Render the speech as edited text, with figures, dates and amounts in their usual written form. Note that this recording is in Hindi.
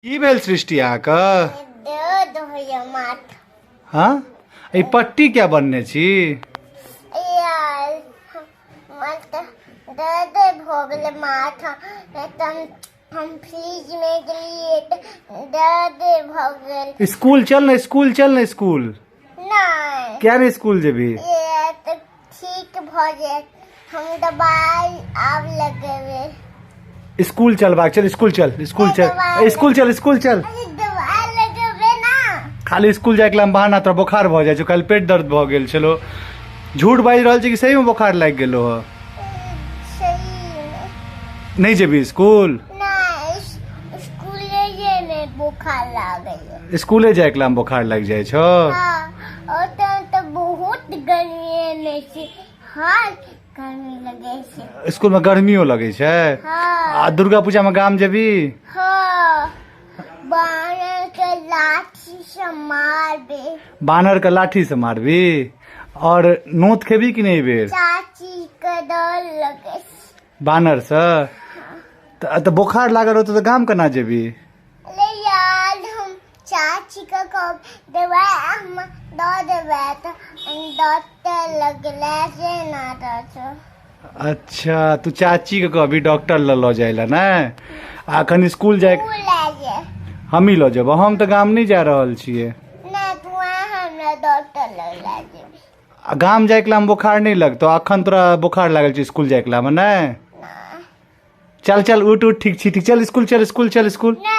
की भेल सृष्टि अहाँके? दर्द होइए माथ। हाँ ई पट्टी क्या बनने छी? यार मत दर्द भऽ गेलै माथा हम फ्रिज में गेलिए दर्द भऽ गेल। स्कूल चल ना, स्कूल चल ना, स्कूल नहीं क्या नहीं स्कूल जेबी? ये तो ठीक भऽ जाएत, हम दवाई आब लगेबै। स्कूल चल बाग, चल स्कूल चल, स्कूल चल, स्कूल चल, स्कूल चल। अरे दवाई लगेबै ना। खाली स्कूल जाए के ला बहाना, तोरा बोखार भ जाए छो, कल पेट दर्द भ गेल छलो। झूठ बाजि रहल छी कि सही में बोखार लाग गेलो ह? सही में नहीं जेबी स्कूल? नहीं स्कूले में बुखार लागल। स्कूले जाए के ला बोखार लग जाए छो? हाँ और तो बहुत गर्मी में से हाल गर्मी लगे से। स्कूल में गर्मियों लगे छे? हाँ आ दुर्गा पूजा में गाम जेबी? हाँ बानर के लाठी से मारबे। बानर के लाठी से मारबी? और नोत खेबी कि नहीं बेर? चाची के डर लगे से। बानर से? तो बोखार लागल हो तो गाम केना जेबी? अरे यार हम चाची का कब दवाई हम दो देवे तो डॉक्टर लगले से ना तो। अच्छा तू चाची के कहबी डॉक्टर लो जाइला ना? अखन स्कूल जाए हम ही लो जब, हम तो गाम नहीं जा रहल छिए। ना तू हमरा डॉक्टर लगले जेबी। गाम जाए के ला बुखार नहीं लगतो? अखन तोरा बुखार लागल छी स्कूल जाए के ला में? नहीं ना चल चल उठ उठ, ठीक छी, ठीक चल स्कूल चल, स्कूल चल, स्कूल। ना